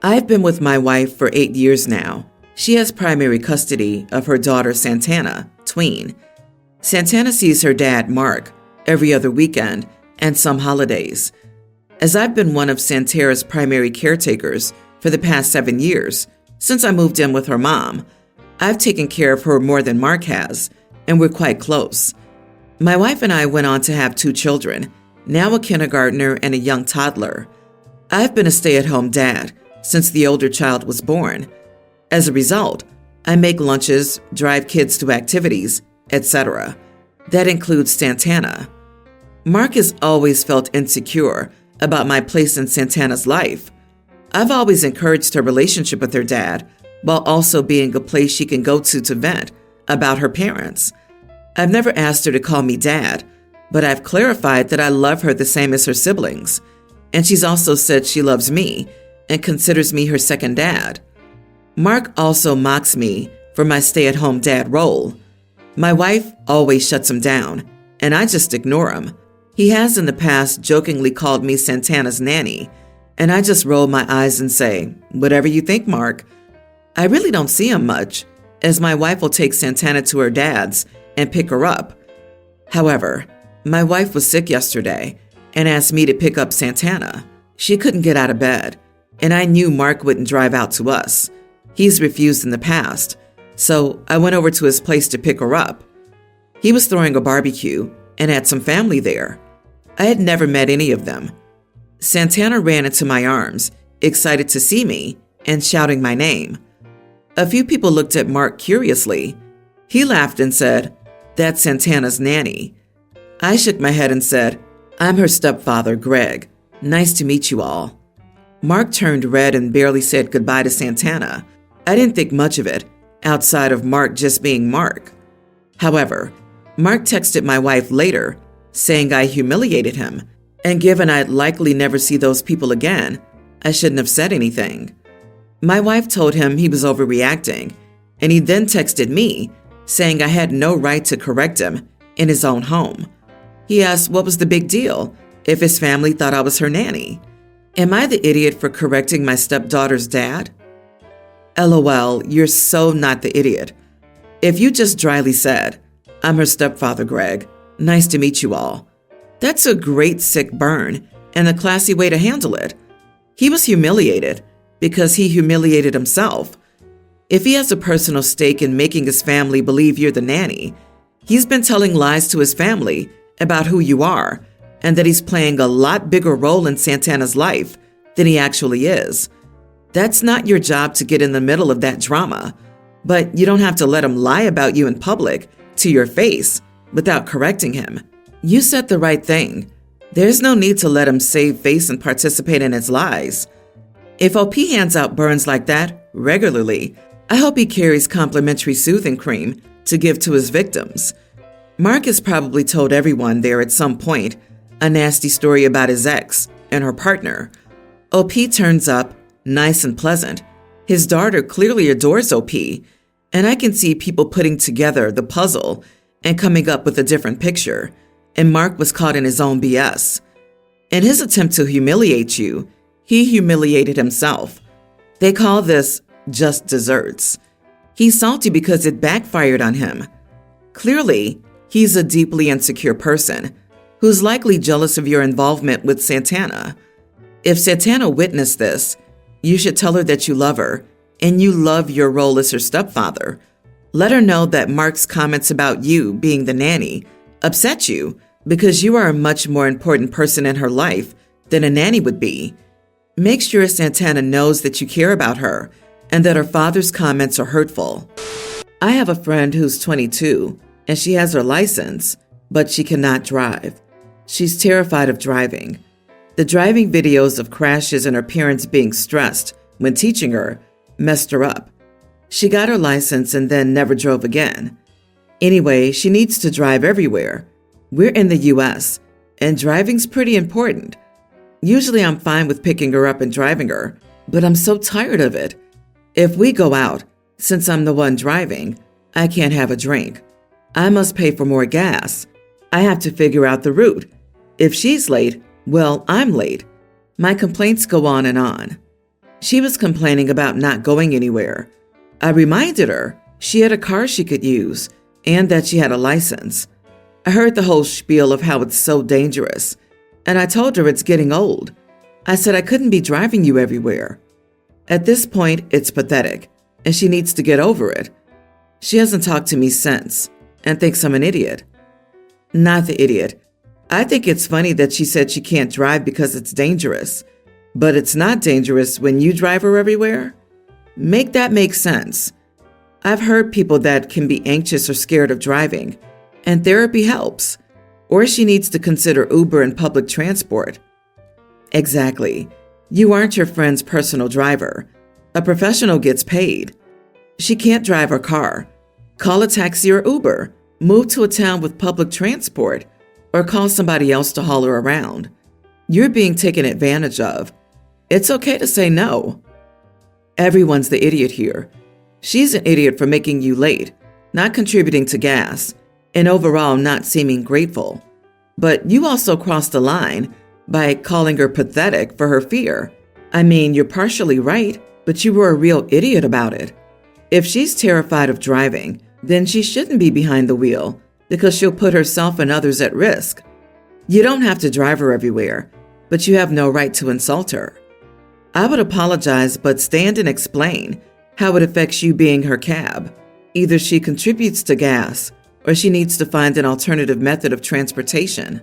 I've been with my wife for 8 years now. She has primary custody of her daughter Santana, tween. Santana sees her dad, Mark, every other weekend and some holidays. As I've been one of Santana's primary caretakers for the past 7 years, since I moved in with her mom, I've taken care of her more than Mark has, and we're quite close. My wife and I went on to have 2 children, now a kindergartner and a young toddler. I've been a stay-at-home dad since the older child was born. As a result, I make lunches, drive kids to activities, etc. That includes Santana. Mark has always felt insecure about my place in Santana's life. I've always encouraged her relationship with her dad, while also being a place she can go to vent about her parents. I've never asked her to call me dad, but I've clarified that I love her the same as her siblings, and she's also said she loves me and considers me her second dad. Mark also mocks me for my stay-at-home dad role. My wife always shuts him down, and I just ignore him. He has in the past jokingly called me Santana's nanny, and I just roll my eyes and say, "Whatever you think, Mark." I really don't see him much, as my wife will take Santana to her dad's and pick her up. However, my wife was sick yesterday and asked me to pick up Santana. She couldn't get out of bed, and I knew Mark wouldn't drive out to us. He's refused in the past, so I went over to his place to pick her up. He was throwing a barbecue and had some family there. I had never met any of them. Santana ran into my arms, excited to see me, and shouting my name. A few people looked at Mark curiously. He laughed and said, "That's Santana's nanny." I shook my head and said, "I'm her stepfather, Greg. Nice to meet you all." Mark turned red and barely said goodbye to Santana. I didn't think much of it, outside of Mark just being Mark. However, Mark texted my wife later, saying I humiliated him, and given I'd likely never see those people again, I shouldn't have said anything. My wife told him he was overreacting, and he then texted me, saying I had no right to correct him in his own home. He asked what was the big deal if his family thought I was her nanny. Am I the idiot for correcting my stepdaughter's dad? LOL, you're so not the idiot. If you just dryly said, "I'm her stepfather, Greg. Nice to meet you all," that's a great sick burn and a classy way to handle it. He was humiliated because he humiliated himself. If he has a personal stake in making his family believe you're the nanny, he's been telling lies to his family about who you are and that he's playing a lot bigger role in Santana's life than he actually is. That's not your job to get in the middle of that drama, but you don't have to let him lie about you in public to your face without correcting him. You said the right thing. There's no need to let him save face and participate in his lies. If OP hands out burns like that regularly, I hope he carries complimentary soothing cream to give to his victims. Mark has probably told everyone there at some point a nasty story about his ex and her partner. OP turns up, nice and pleasant. His daughter clearly adores OP, and I can see people putting together the puzzle and coming up with a different picture, and Mark was caught in his own BS. In his attempt to humiliate you, he humiliated himself. They call this just desserts. He's salty because it backfired on him. Clearly, he's a deeply insecure person who's likely jealous of your involvement with Santana. If Santana witnessed this, you should tell her that you love her and you love your role as her stepfather. Let her know that Mark's comments about you being the nanny upset you because you are a much more important person in her life than a nanny would be. Make sure Santana knows that you care about her and that her father's comments are hurtful. I have a friend who's 22 and she has her license, but she cannot drive. She's terrified of driving. The driving videos of crashes and her parents being stressed when teaching her messed her up. She got her license and then never drove again. Anyway, she needs to drive everywhere. We're in the US, and driving's pretty important. Usually I'm fine with picking her up and driving her, but I'm so tired of it. If we go out, since I'm the one driving, I can't have a drink. I must pay for more gas. I have to figure out the route. If she's late, well, I'm late. My complaints go on and on. She was complaining about not going anywhere. I reminded her she had a car she could use and that she had a license. I heard the whole spiel of how it's so dangerous, and I told her it's getting old. I said I couldn't be driving you everywhere. At this point, it's pathetic, and she needs to get over it. She hasn't talked to me since and thinks I'm an idiot. Not the idiot. I think it's funny that she said she can't drive because it's dangerous, but it's not dangerous when you drive her everywhere? Make that make sense. I've heard people that can be anxious or scared of driving, and therapy helps. Or she needs to consider Uber and public transport. Exactly. You aren't your friend's personal driver. A professional gets paid. She can't drive her car. Call a taxi or Uber. Move to a town with public transport. Or call somebody else to haul her around. You're being taken advantage of. It's okay to say no. Everyone's the idiot here. She's an idiot for making you late, not contributing to gas, and overall not seeming grateful. But you also crossed the line by calling her pathetic for her fear. I mean, you're partially right, but you were a real idiot about it. If she's terrified of driving, then she shouldn't be behind the wheel because she'll put herself and others at risk. You don't have to drive her everywhere, but you have no right to insult her. I would apologize, but stand and explain how it affects you being her cab. Either she contributes to gas, or she needs to find an alternative method of transportation.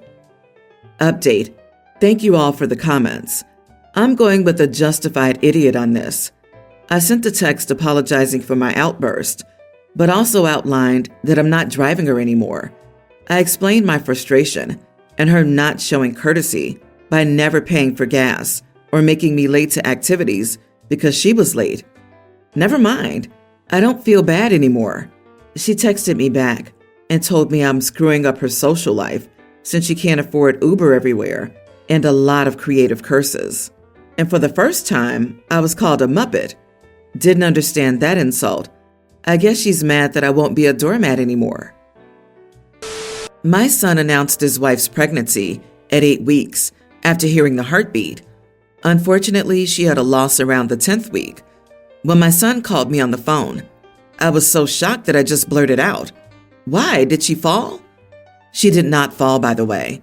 Update. Thank you all for the comments. I'm going with a justified idiot on this. I sent a text apologizing for my outburst, but also outlined that I'm not driving her anymore. I explained my frustration and her not showing courtesy by never paying for gas or making me late to activities because she was late. Never mind. I don't feel bad anymore. She texted me back and told me I'm screwing up her social life since she can't afford Uber everywhere, and a lot of creative curses. And for the first time, I was called a Muppet. Didn't understand that insult. I guess she's mad that I won't be a doormat anymore. My son announced his wife's pregnancy at 8 weeks after hearing the heartbeat. Unfortunately, she had a loss around the 10th week. When my son called me on the phone, I was so shocked that I just blurted out, "Why, did she fall?" She did not fall, by the way.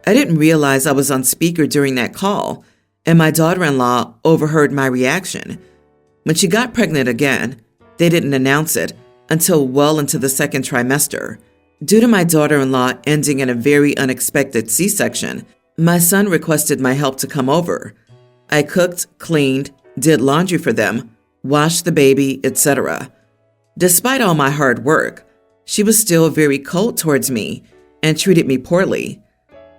I didn't realize I was on speaker during that call, and my daughter-in-law overheard my reaction. When she got pregnant again, they didn't announce it until well into the second trimester. Due to my daughter-in-law ending in a very unexpected C-section, my son requested my help to come over. I cooked, cleaned, did laundry for them, washed the baby, etc. Despite all my hard work, she was still very cold towards me and treated me poorly.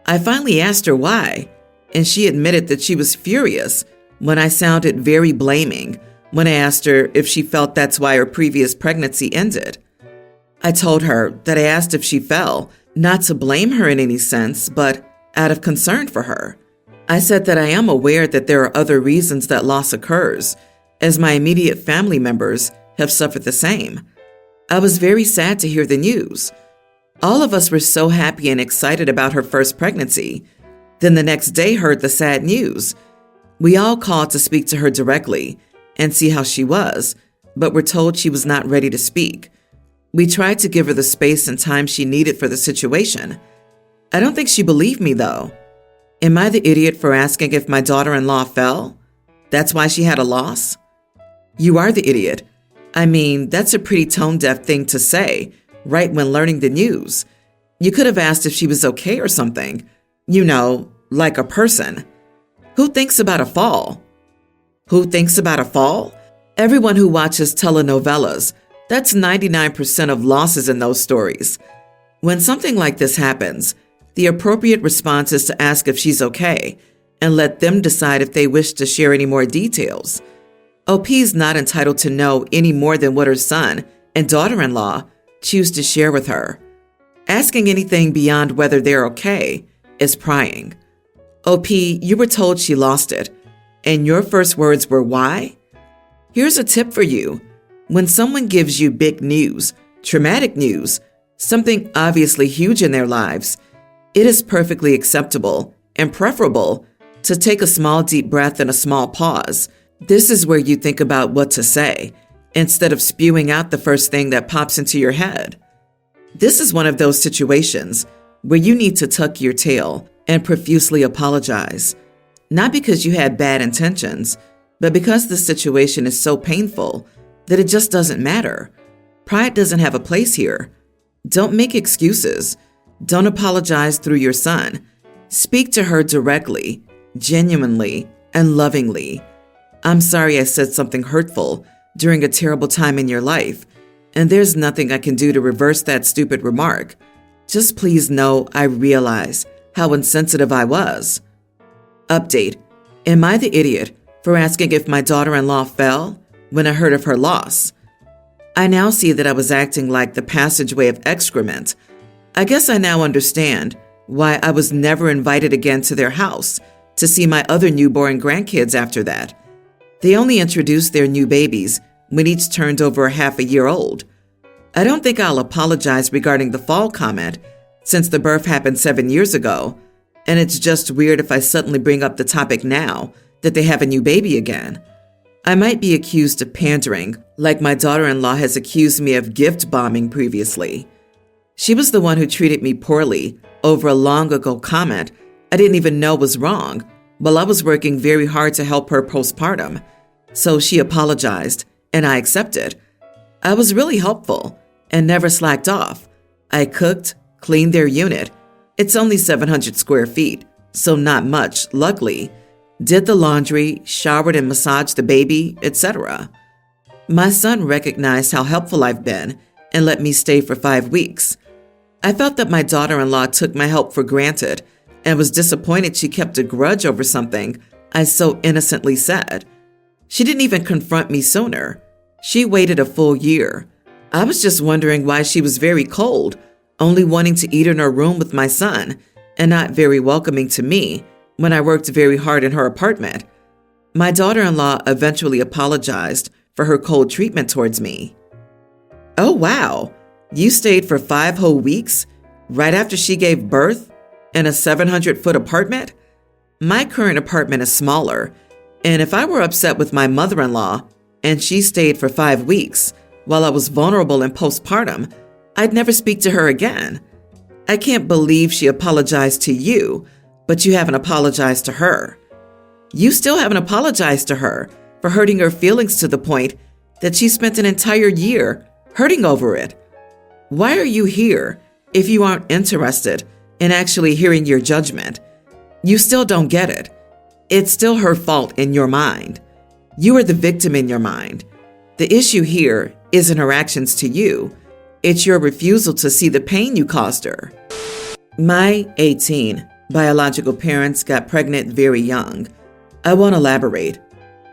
I finally asked her why, and she admitted that she was furious when I sounded very blaming when I asked her if she felt that's why her previous pregnancy ended. I told her that I asked if she fell, not to blame her in any sense, but out of concern for her. I said that I am aware that there are other reasons that loss occurs, as my immediate family members have suffered the same. I was very sad to hear the news. All of us were so happy and excited about her first pregnancy. Then the next day heard the sad news. We all called to speak to her directly and see how she was, but were told she was not ready to speak. We tried to give her the space and time she needed for the situation. I don't think she believed me, though. Am I the idiot for asking if my daughter-in-law fell? That's why she had a loss? You are the idiot. I mean, that's a pretty tone-deaf thing to say, right when learning the news. You could have asked if she was okay or something. You know, like a person. Who thinks about a fall? Who thinks about a fall? Everyone who watches telenovelas. That's 99% of losses in those stories. When something like this happens, the appropriate response is to ask if she's okay and let them decide if they wish to share any more details. OP's not entitled to know any more than what her son and daughter-in-law choose to share with her. Asking anything beyond whether they're okay is prying. OP, you were told she lost it, and your first words were why? Here's a tip for you. When someone gives you big news, traumatic news, something obviously huge in their lives, it is perfectly acceptable and preferable to take a small deep breath and a small pause This is where you think about what to say, instead of spewing out the first thing that pops into your head. This is one of those situations where you need to tuck your tail and profusely apologize, not because you had bad intentions, but because the situation is so painful that it just doesn't matter. Pride doesn't have a place here. Don't make excuses. Don't apologize through your son. Speak to her directly, genuinely, and lovingly. I'm sorry I said something hurtful during a terrible time in your life, and there's nothing I can do to reverse that stupid remark. Just please know I realize how insensitive I was. Update. Am I the idiot for asking if my daughter-in-law fell when I heard of her loss? I now see that I was acting like the passageway of excrement. I guess I now understand why I was never invited again to their house to see my other newborn grandkids after that. They only introduced their new babies when each turned over half a year old. I don't think I'll apologize regarding the fall comment, since the birth happened 7 years ago, and it's just weird if I suddenly bring up the topic now that they have a new baby again. I might be accused of pandering, like my daughter-in-law has accused me of gift bombing previously. She was the one who treated me poorly over a long ago comment I didn't even know was wrong, while I was working very hard to help her postpartum. So she apologized, and I accepted. I was really helpful and never slacked off. I cooked, cleaned their unit. It's only 700 square feet, so not much, luckily. Did the laundry, showered and massaged the baby, etc. My son recognized how helpful I've been and let me stay for 5 weeks. I felt that my daughter-in-law took my help for granted and was disappointed she kept a grudge over something I so innocently said. She didn't even confront me sooner. She waited a full year. I was just wondering why she was very cold, only wanting to eat in her room with my son, and not very welcoming to me when I worked very hard in her apartment. My daughter-in-law eventually apologized for her cold treatment towards me. Oh wow, you stayed for 5 whole weeks right after she gave birth in a 700-foot apartment? My current apartment is smaller, and if I were upset with my mother-in-law and she stayed for 5 weeks while I was vulnerable in postpartum, I'd never speak to her again. I can't believe she apologized to you, but you haven't apologized to her. You still haven't apologized to her for hurting her feelings to the point that she spent an entire year hurting over it. Why are you here if you aren't interested in actually hearing your judgment? You still don't get it. It's still her fault in your mind. You are the victim in your mind. The issue here isn't her actions to you. It's your refusal to see the pain you caused her. My 18 biological parents got pregnant very young. I won't elaborate.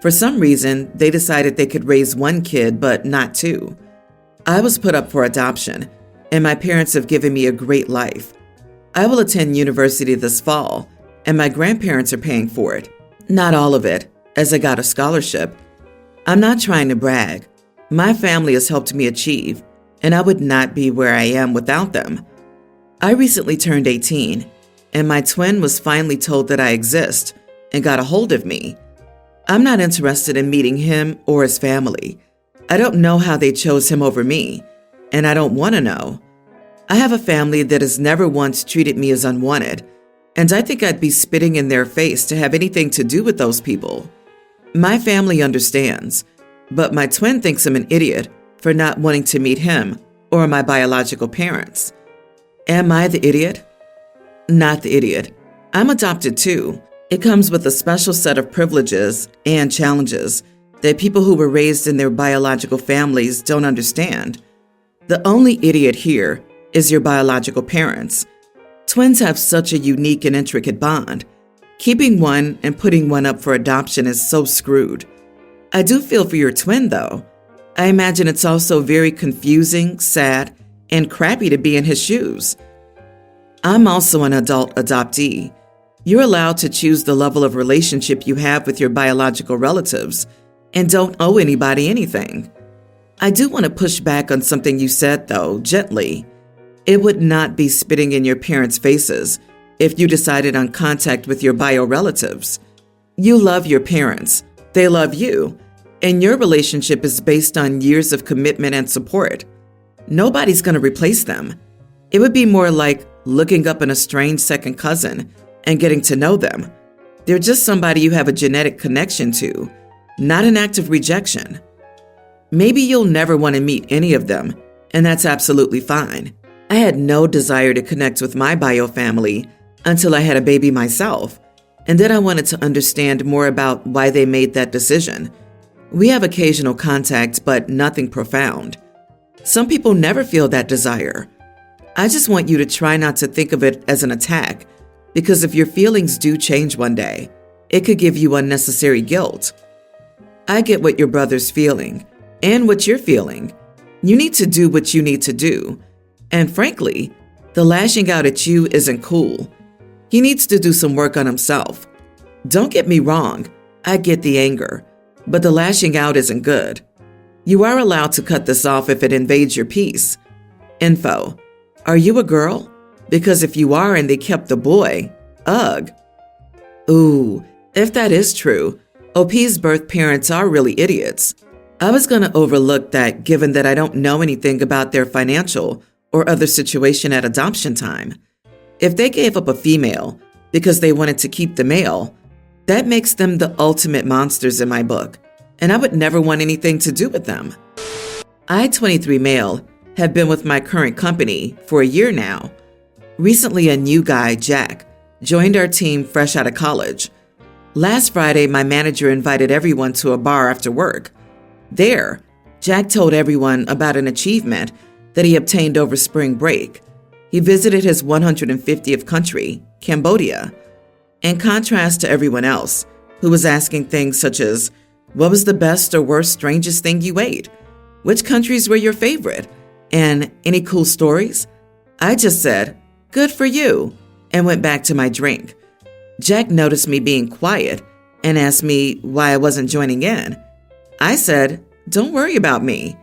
For some reason, they decided they could raise 1 kid, but not 2. I was put up for adoption, and my parents have given me a great life. I will attend university this fall, and my grandparents are paying for it. Not all of it, as I got a scholarship. I'm not trying to brag. My family has helped me achieve, and I would not be where I am without them. I recently turned 18, and my twin was finally told that I exist and got a hold of me. I'm not interested in meeting him or his family. I don't know how they chose him over me, and I don't want to know. I have a family that has never once treated me as unwanted, and I think I'd be spitting in their face to have anything to do with those people. My family understands, but my twin thinks I'm an idiot for not wanting to meet him or my biological parents. Am I the idiot? Not the idiot. I'm adopted too. It comes with a special set of privileges and challenges that people who were raised in their biological families don't understand. The only idiot here is your biological parents. Twins have such a unique and intricate bond. Keeping one and putting one up for adoption is so screwed. I do feel for your twin, though. I imagine it's also very confusing, sad, and crappy to be in his shoes. I'm also an adult adoptee. You're allowed to choose the level of relationship you have with your biological relatives and don't owe anybody anything. I do want to push back on something you said, though, gently. It would not be spitting in your parents' faces if you decided on contact with your bio relatives. You love your parents, They love you, and your relationship is based on years of commitment and support. Nobody's going to replace them. It would be more like looking up an estranged second cousin and getting to know them. They're just somebody you have a genetic connection to, not an act of rejection. Maybe you'll never want to meet any of them, and that's absolutely fine. I had no desire to connect with my bio family until I had a baby myself, and then I wanted to understand more about why they made that decision. We have occasional contact, but nothing profound. Some people never feel that desire. I just want you to try not to think of it as an attack, because if your feelings do change one day, it could give you unnecessary guilt. I get what your brother's feeling and what you're feeling. You need to do what you need to do. And frankly, the lashing out at you isn't cool. He needs to do some work on himself. Don't get me wrong, I get the anger, but the lashing out isn't good. You are allowed to cut this off if it invades your peace. Info: are you a girl? Because if you are and they kept the boy, ugh. Ooh, if that is true, OP's birth parents are really idiots. I was going to overlook that given that I don't know anything about their financial or other situation at adoption time. If they gave up a female because they wanted to keep the male, that makes them the ultimate monsters in my book, and I would never want anything to do with them. I, 23 male, have been with my current company for a year now. Recently, a new guy, Jack, joined our team fresh out of college. Last Friday, my manager invited everyone to a bar after work. There, Jack told everyone about an achievement that he obtained over spring break. He visited his 150th country, Cambodia. In contrast to everyone else, who was asking things such as, what was the best or worst strangest thing you ate? Which countries were your favorite? And any cool stories? I just said, good for you, and went back to my drink. Jack noticed me being quiet and asked me why I wasn't joining in. I said, don't worry about me.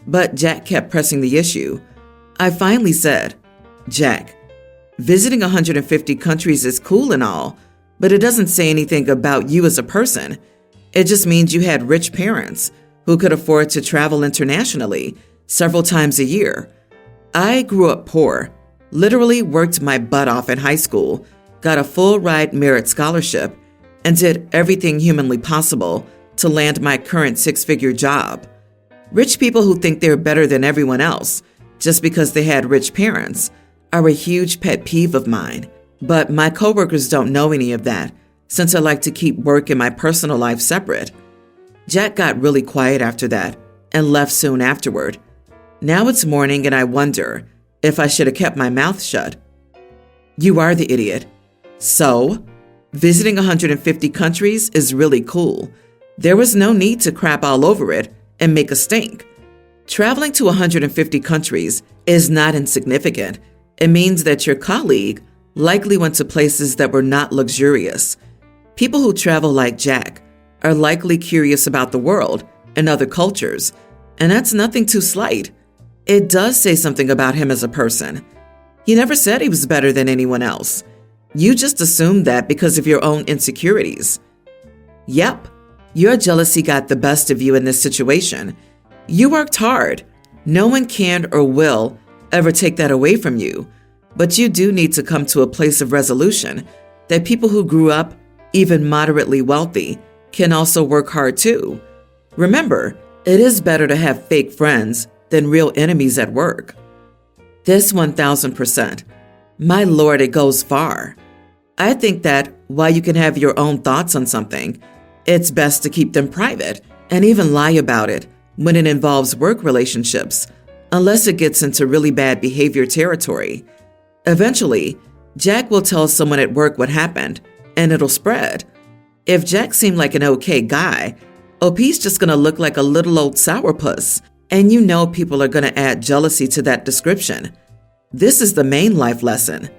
But Jack kept pressing the issue. I finally said, Jack, visiting 150 countries is cool and all, but it doesn't say anything about you as a person. It just means you had rich parents who could afford to travel internationally several times a year. I grew up poor, literally worked my butt off in high school, got a full ride merit scholarship, and did everything humanly possible to land my current six-figure job. Rich people who think they're better than everyone else just because they had rich parents are a huge pet peeve of mine. But my coworkers don't know any of that, since I like to keep work and my personal life separate. Jack got really quiet after that and left soon afterward. Now it's morning and I wonder if I should have kept my mouth shut. You are the idiot. So, visiting 150 countries is really cool. There was no need to crap all over it and make a stink. Traveling to 150 countries is not insignificant. It means that your colleague likely went to places that were not luxurious. People who travel like Jack are likely curious about the world and other cultures, and that's nothing too slight. It does say something about him as a person. He never said he was better than anyone else. You just assumed that because of your own insecurities. Yep, your jealousy got the best of you in this situation. You worked hard. No one can or will ever take that away from you. But you do need to come to a place of resolution that people who grew up even moderately wealthy can also work hard too. Remember, it is better to have fake friends than real enemies at work. This 1000%. My Lord, it goes far. I think that while you can have your own thoughts on something, it's best to keep them private and even lie about it when it involves work relationships, unless it gets into really bad behavior territory. Eventually, Jack will tell someone at work what happened, and it'll spread. If Jack seemed like an okay guy, OP's just gonna look like a little old sourpuss, and you know people are gonna add jealousy to that description. This is the main life lesson.